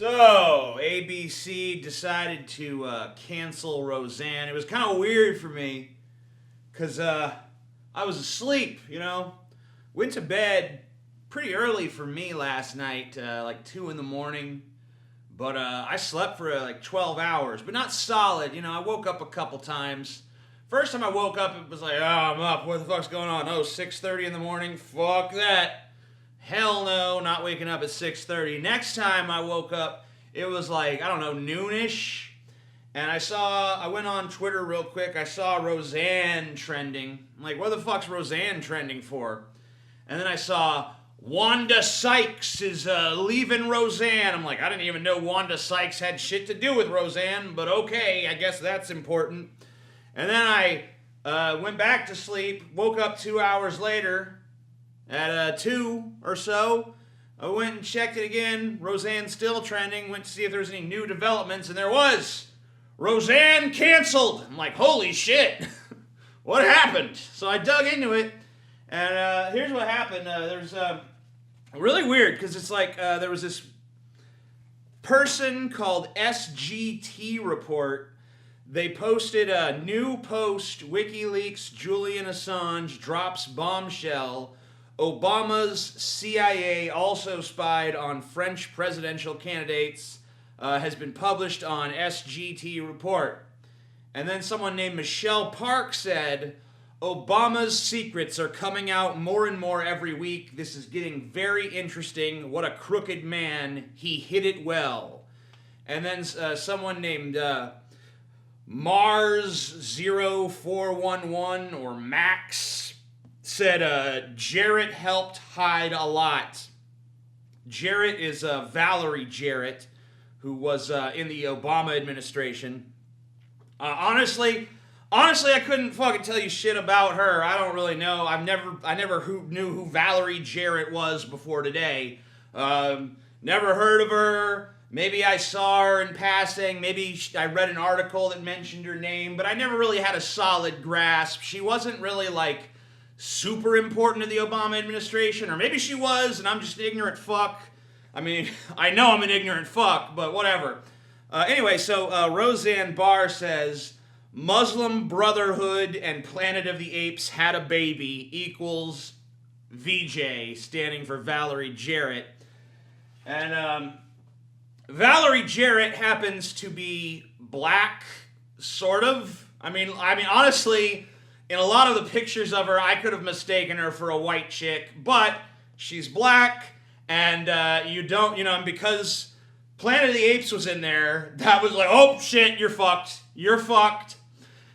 So, ABC decided to cancel Roseanne. It was kind of weird for me because I was asleep, Went to bed pretty early for me last night, like 2 in the morning. But I slept for like 12 hours, but not solid. I woke up a couple times. First time I woke up, it was like, oh, I'm up. What the fuck's going on? Oh, 6:30 in the morning? Fuck that. Hell no, not waking up at 6:30. Next time I woke up, it was like, I don't know, noonish. And I went on Twitter real quick. I saw Roseanne trending. I'm like, what the fuck's Roseanne trending for? And then I saw Wanda Sykes is leaving Roseanne. I'm like, I didn't even know Wanda Sykes had shit to do with Roseanne, but okay, I guess that's important. And then I went back to sleep, woke up 2 hours later at 2 or so. I went and checked it again. Roseanne's still trending. Went to see if there was any new developments, and there was. Roseanne canceled. I'm like, holy shit. What happened? So I dug into it, and here's what happened. There's really weird, because it's like there was this person called SGT Report. They posted a new post, WikiLeaks, Julian Assange drops bombshell. Obama's CIA also spied on French presidential candidates, has been published on SGT Report. And then someone named Michelle Park said, Obama's secrets are coming out more and more every week. This is getting very interesting. What a crooked man. He hid it well. And then someone named Mars0411 or Max said Jarrett helped hide a lot. Jarrett is Valerie Jarrett, who was in the Obama administration. Honestly, I couldn't fucking tell you shit about her. I don't really know. I never knew who Valerie Jarrett was before today. Never heard of her. Maybe I saw her in passing. Maybe I read an article that mentioned her name, but I never really had a solid grasp. She wasn't really like super important to the Obama administration, or maybe she was, and I'm just an ignorant fuck. I mean, I know I'm an ignorant fuck, but whatever. Anyway, so Roseanne Barr says, Muslim Brotherhood and Planet of the Apes had a baby equals VJ, standing for Valerie Jarrett. And Valerie Jarrett happens to be black, sort of. I mean, honestly, in a lot of the pictures of her, I could have mistaken her for a white chick, but she's black, and and because Planet of the Apes was in there, that was like, oh shit, you're fucked. You're fucked.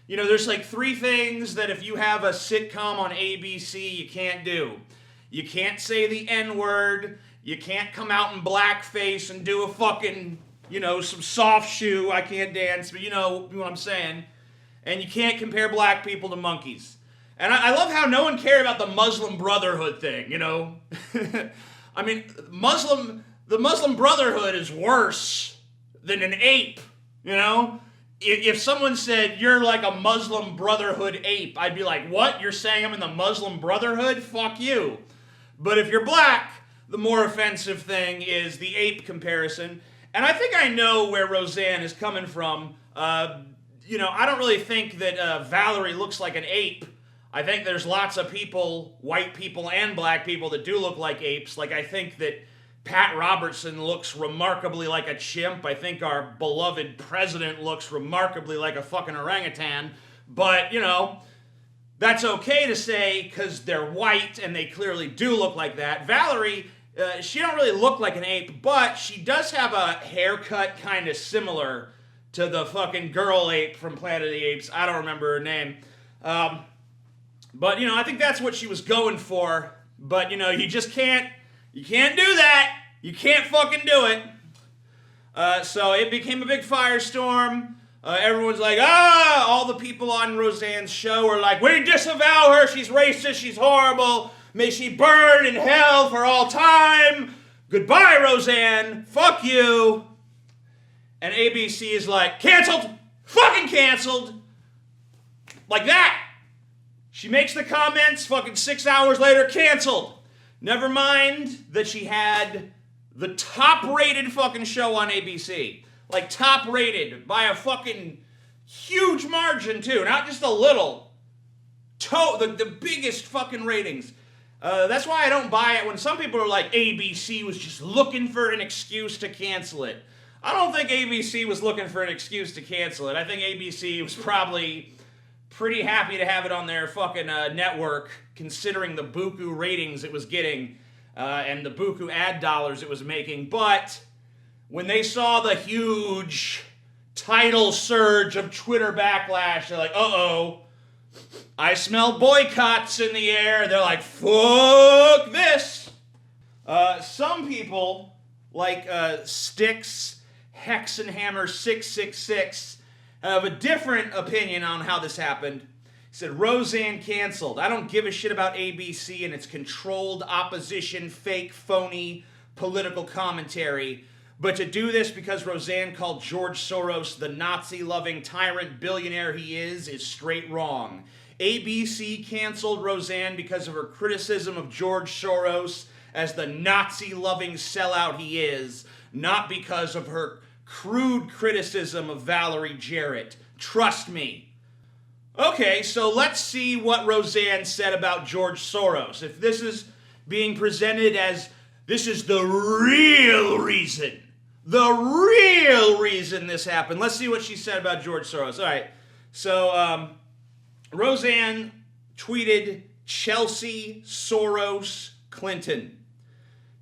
There's like 3 things that if you have a sitcom on ABC, you can't do. You can't say the N-word. You can't come out in blackface and do a fucking, some soft shoe. I can't dance, but you know what I'm saying. And you can't compare black people to monkeys. And I love how no one cared about the Muslim Brotherhood thing, I mean, the Muslim Brotherhood is worse than an ape, If someone said, you're like a Muslim Brotherhood ape, I'd be like, what? You're saying I'm in the Muslim Brotherhood? Fuck you. But if you're black, the more offensive thing is the ape comparison. And I think I know where Roseanne is coming from. I don't really think that Valerie looks like an ape. I think there's lots of people, white people and black people, that do look like apes. Like, I think that Pat Robertson looks remarkably like a chimp. I think our beloved president looks remarkably like a fucking orangutan. But, that's okay to say because they're white and they clearly do look like that. Valerie, she don't really look like an ape, but she does have a haircut kind of similar to the fucking girl ape from Planet of the Apes. I don't remember her name. But, I think that's what she was going for. But, you just can't, you can't do that. You can't fucking do it. So it became a big firestorm. Everyone's like, all the people on Roseanne's show are like, we disavow her. She's racist. She's horrible. May she burn in hell for all time. Goodbye, Roseanne. Fuck you. And ABC is like, canceled. Fucking canceled. Like that. She makes the comments, fucking 6 hours later, canceled. Never mind that she had the top-rated fucking show on ABC. Like, top-rated by a fucking huge margin, too. Not just a little. The biggest fucking ratings. That's why I don't buy it when some people are like, ABC was just looking for an excuse to cancel it. I don't think ABC was looking for an excuse to cancel it. I think ABC was probably pretty happy to have it on their fucking network, considering the buku ratings it was getting and the buku ad dollars it was making. But when they saw the huge tidal surge of Twitter backlash, they're like, uh-oh, I smell boycotts in the air. They're like, fuck this. Some people, like Styx Hexenhammer 666, have a different opinion on how this happened. He said, Roseanne canceled. I don't give a shit about ABC and its controlled opposition, fake, phony political commentary. But to do this because Roseanne called George Soros the Nazi-loving tyrant billionaire he is straight wrong. ABC canceled Roseanne because of her criticism of George Soros as the Nazi-loving sellout he is, not because of her crude criticism of Valerie Jarrett. Trust me. Okay, so let's see what Roseanne said about George Soros. If this is being presented as this is the real reason this happened. Let's see what she said about George Soros. All right, so Roseanne tweeted Chelsea Soros Clinton.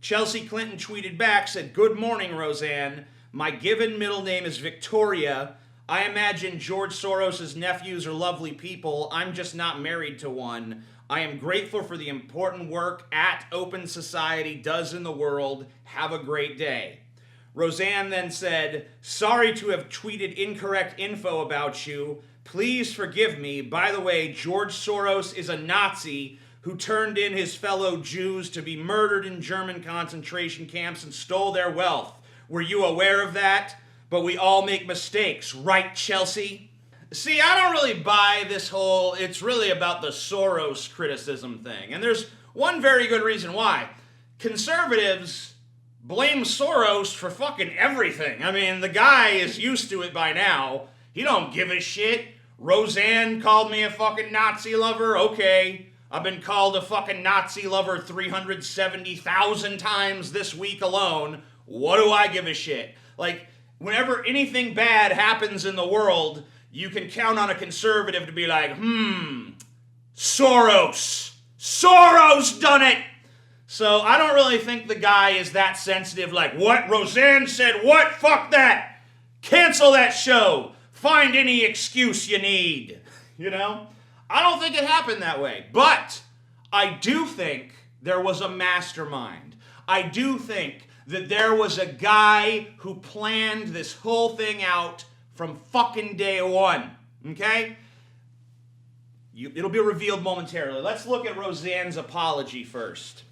Chelsea Clinton tweeted back, said, good morning, Roseanne. My given middle name is Victoria. I imagine George Soros' nephews are lovely people. I'm just not married to one. I am grateful for the important work Open Society does in the world. Have a great day. Roseanne then said, sorry to have tweeted incorrect info about you. Please forgive me. By the way, George Soros is a Nazi who turned in his fellow Jews to be murdered in German concentration camps and stole their wealth. Were you aware of that? But we all make mistakes, right, Chelsea? See, I don't really buy this whole, it's really about the Soros criticism thing. And there's one very good reason why. Conservatives blame Soros for fucking everything. I mean, the guy is used to it by now. He don't give a shit. Roseanne called me a fucking Nazi lover. Okay. I've been called a fucking Nazi lover 370,000 times this week alone. What do I give a shit? Like, whenever anything bad happens in the world, you can count on a conservative to be like, Soros done it. So I don't really think the guy is that sensitive, like, what? Roseanne said what? Fuck that. Cancel that show. Find any excuse you need. You know? I don't think it happened that way. But I do think there was a mastermind. I do think that there was a guy who planned this whole thing out from fucking day one. Okay? It'll be revealed momentarily. Let's look at Roseanne's apology first.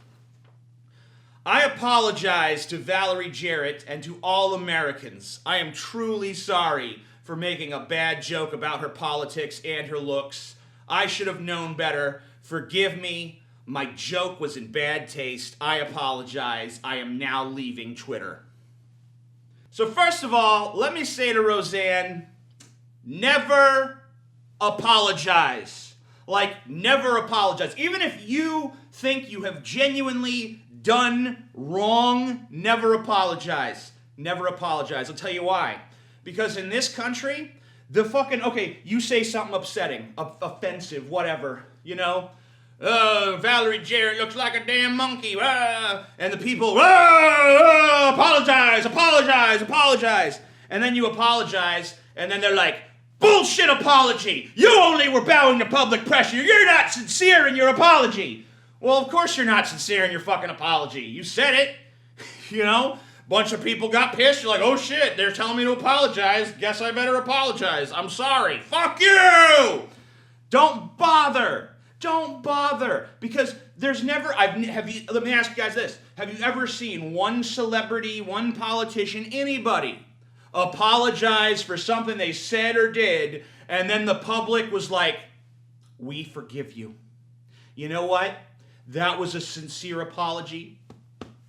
I apologize to Valerie Jarrett and to all Americans. I am truly sorry for making a bad joke about her politics and her looks. I should have known better. Forgive me. My joke was in bad taste. I apologize. I am now leaving Twitter. So first of all, let me say to Roseanne, never apologize. Like, never apologize. Even if you think you have genuinely done wrong, never apologize. Never apologize. I'll tell you why. Because in this country, you say something upsetting, offensive, whatever, you know? Valerie Jarrett looks like a damn monkey. And the people, apologize. And then you apologize, and then they're like, bullshit apology. You only were bowing to public pressure. You're not sincere in your apology. Well, of course you're not sincere in your fucking apology. You said it, you know? Bunch of people got pissed. You're like, oh shit, they're telling me to apologize. Guess I better apologize. I'm sorry. Fuck you! Don't bother. Because there's never, let me ask you guys this. Have you ever seen one celebrity, one politician, anybody apologize for something they said or did, and then the public was like, we forgive you. You know what? That was a sincere apology.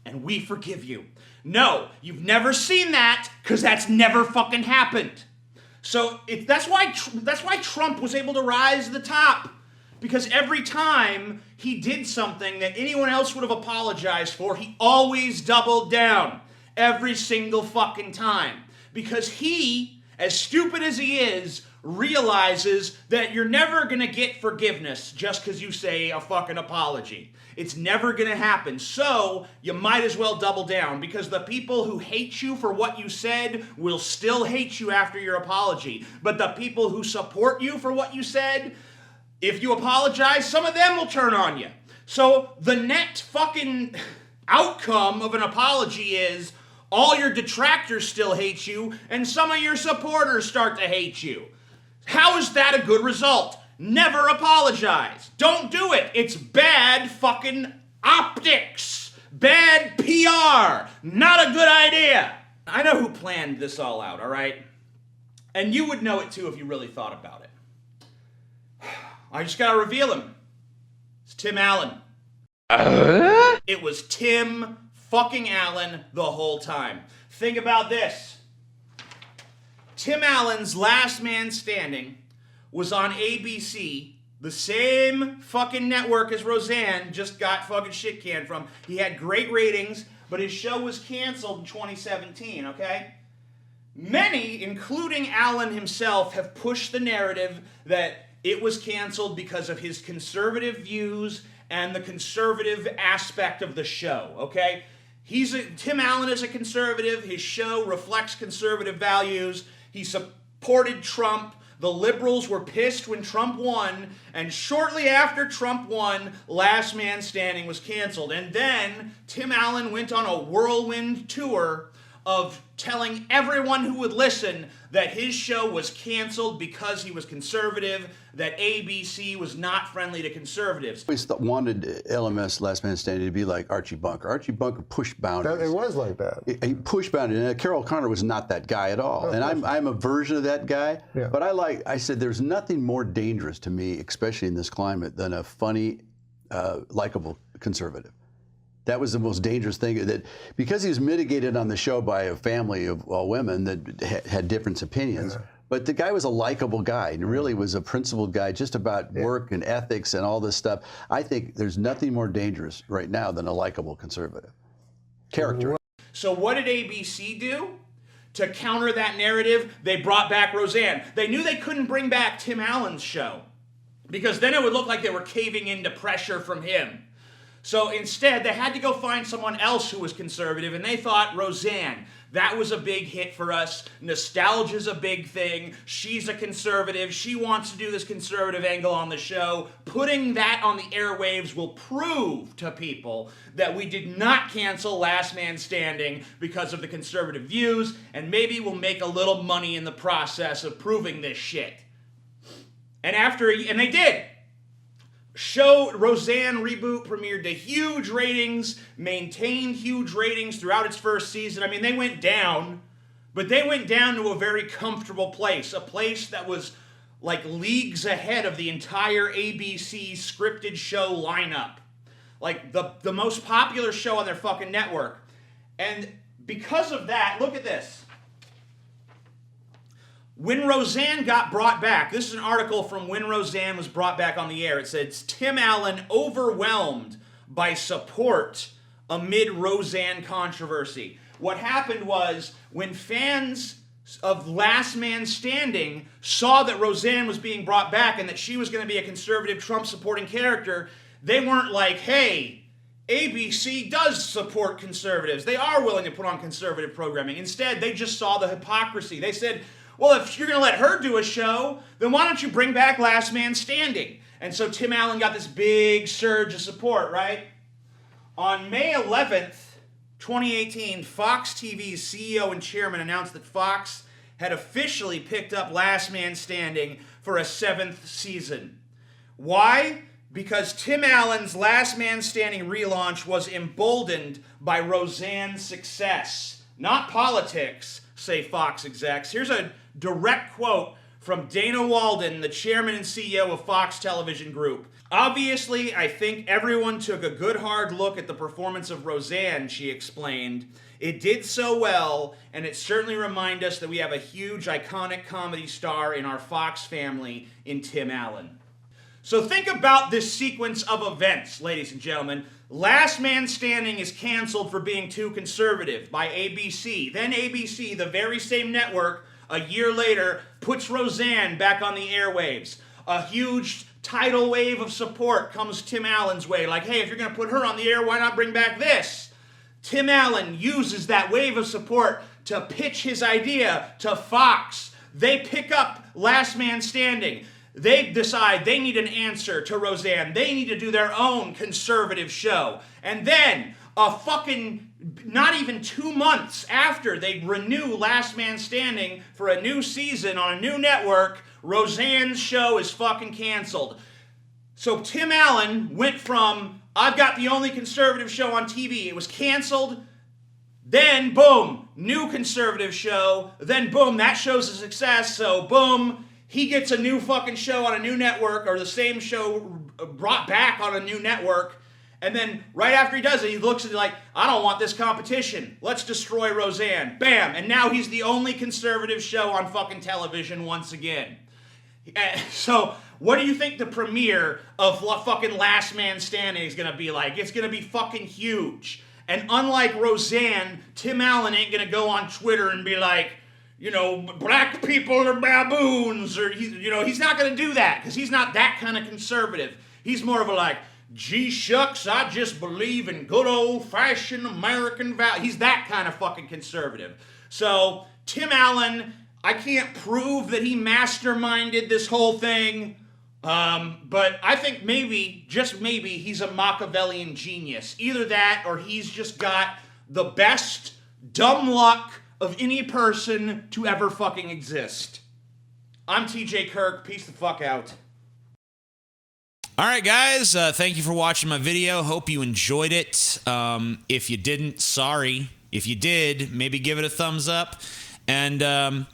and we forgive you. No, you've never seen that, because that's never fucking happened. So that's why Trump was able to rise to the top. Because every time he did something that anyone else would have apologized for, he always doubled down. Every single fucking time. Because he, as stupid as he is, realizes that you're never going to get forgiveness just because you say a fucking apology. It's never going to happen. So you might as well double down, because the people who hate you for what you said will still hate you after your apology. But the people who support you for what you said, if you apologize, some of them will turn on you. So the net fucking outcome of an apology is all your detractors still hate you, and some of your supporters start to hate you. How is that a good result? Never apologize. Don't do it. It's bad fucking optics. Bad PR. Not a good idea. I know who planned this all out, all right? And you would know it too if you really thought about it. I just gotta reveal him. It's Tim Allen. It was Tim fucking Allen the whole time. Think about this. Tim Allen's Last Man Standing was on ABC, the same fucking network as Roseanne just got fucking shit canned from. He had great ratings, but his show was canceled in 2017, okay? Many, including Allen himself, have pushed the narrative that it was canceled because of his conservative views and the conservative aspect of the show, okay? Tim Allen is a conservative. His show reflects conservative values. He supported Trump. The liberals were pissed when Trump won, and shortly after Trump won, Last Man Standing was canceled. And then Tim Allen went on a whirlwind tour of telling everyone who would listen that his show was canceled because he was conservative, that ABC was not friendly to conservatives. I always wanted LMS, Last Man Standing, to be like Archie Bunker. Archie Bunker pushed boundaries. It was like that. He pushed boundaries. And Carol Connor was not that guy at all. And I'm a version of that guy. Yeah. But I said there's nothing more dangerous to me, especially in this climate, than a funny, likable conservative. That was the most dangerous thing, that because he was mitigated on the show by a family of women that had different opinions. Yeah. But the guy was a likable guy, and really was a principled guy, just about work and ethics and all this stuff. I think there's nothing more dangerous right now than a likable conservative character. So what did ABC do? To counter that narrative, they brought back Roseanne. They knew they couldn't bring back Tim Allen's show, because then it would look like they were caving into pressure from him. So instead, they had to go find someone else who was conservative, and they thought Roseanne. That was a big hit for us. Nostalgia's a big thing. She's a conservative. She wants to do this conservative angle on the show. Putting that on the airwaves will prove to people that we did not cancel Last Man Standing because of the conservative views, and maybe we'll make a little money in the process of proving this shit. And they did. Roseanne reboot premiered to huge ratings, maintained huge ratings throughout its first season. I mean, they went down, but they went down to a very comfortable place, a place that was like leagues ahead of the entire ABC scripted show lineup. Like the most popular show on their fucking network. And because of that, look at this. When Roseanne got brought back, this is an article from when Roseanne was brought back on the air. It says, Tim Allen overwhelmed by support amid Roseanne controversy. What happened was, when fans of Last Man Standing saw that Roseanne was being brought back and that she was going to be a conservative Trump-supporting character, they weren't like, hey, ABC does support conservatives. They are willing to put on conservative programming. Instead, they just saw the hypocrisy. They said, well, if you're going to let her do a show, then why don't you bring back Last Man Standing? And so Tim Allen got this big surge of support, right? On May 11th, 2018, Fox TV's CEO and chairman announced that Fox had officially picked up Last Man Standing for a 7th season. Why? Because Tim Allen's Last Man Standing relaunch was emboldened by Roseanne's success, not politics, say Fox execs. Here's a direct quote from Dana Walden, the chairman and CEO of Fox Television Group. Obviously, I think everyone took a good hard look at the performance of Roseanne, she explained. It did so well, and it certainly reminded us that we have a huge, iconic comedy star in our Fox family in Tim Allen. So think about this sequence of events, ladies and gentlemen. Last Man Standing is canceled for being too conservative by ABC. Then ABC, the very same network, a year later, puts Roseanne back on the airwaves. A huge tidal wave of support comes Tim Allen's way. Like, hey, if you're going to put her on the air, why not bring back this? Tim Allen uses that wave of support to pitch his idea to Fox. They pick up Last Man Standing. They decide they need an answer to Roseanne. They need to do their own conservative show. And then, not even 2 months after they renew Last Man Standing for a new season on a new network, Roseanne's show is fucking canceled. So Tim Allen went from, I've got the only conservative show on TV, it was canceled, then boom, new conservative show, then boom, that show's a success, so boom, he gets a new fucking show on a new network, or the same show brought back on a new network, and then right after he does it, he looks at it like, I don't want this competition. Let's destroy Roseanne. Bam. And now he's the only conservative show on fucking television once again. So what do you think the premiere of fucking Last Man Standing is going to be like? It's going to be fucking huge. And unlike Roseanne, Tim Allen ain't going to go on Twitter and be like, you know, black people are baboons, or, he's not going to do that, because he's not that kind of conservative. He's more of a like, gee shucks, I just believe in good old-fashioned American values. He's that kind of fucking conservative. So, Tim Allen, I can't prove that he masterminded this whole thing, but I think maybe, just maybe, he's a Machiavellian genius. Either that, or he's just got the best dumb luck of any person to ever fucking exist. I'm TJ Kirk. Peace the fuck out. All right, guys. Thank you for watching my video. Hope you enjoyed it. If you didn't, sorry. If you did, maybe give it a thumbs up. And,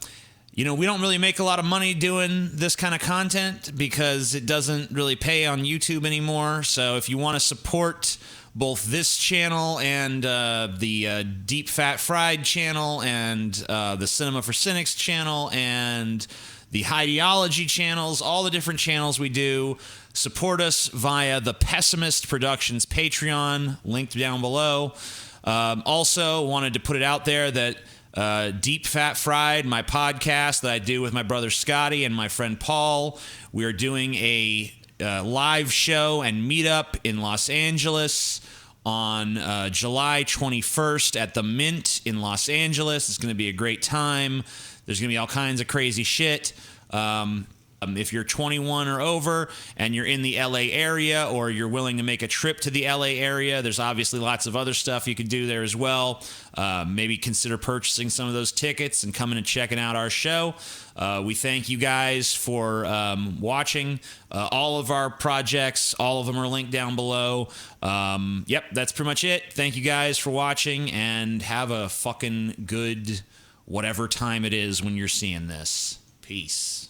we don't really make a lot of money doing this kind of content because it doesn't really pay on YouTube anymore. So if you want to support both this channel and the Deep Fat Fried channel and the Cinema for Cynics channel and the Ideology channels, all the different channels we do, support us via the Pessimist Productions Patreon, linked down below. Also, wanted to put it out there that Deep Fat Fried, my podcast that I do with my brother Scotty and my friend Paul, we are doing a live show and meetup in Los Angeles on July 21st at the Mint in Los Angeles. It's going to be a great time. There's going to be all kinds of crazy shit. If you're 21 or over and you're in the LA area, or you're willing to make a trip to the LA area, there's obviously lots of other stuff you can do there as well. Maybe consider purchasing some of those tickets and coming and checking out our show. We thank you guys for watching all of our projects. All of them are linked down below. Yep, that's pretty much it. Thank you guys for watching, and have a fucking good whatever time it is when you're seeing this. Peace.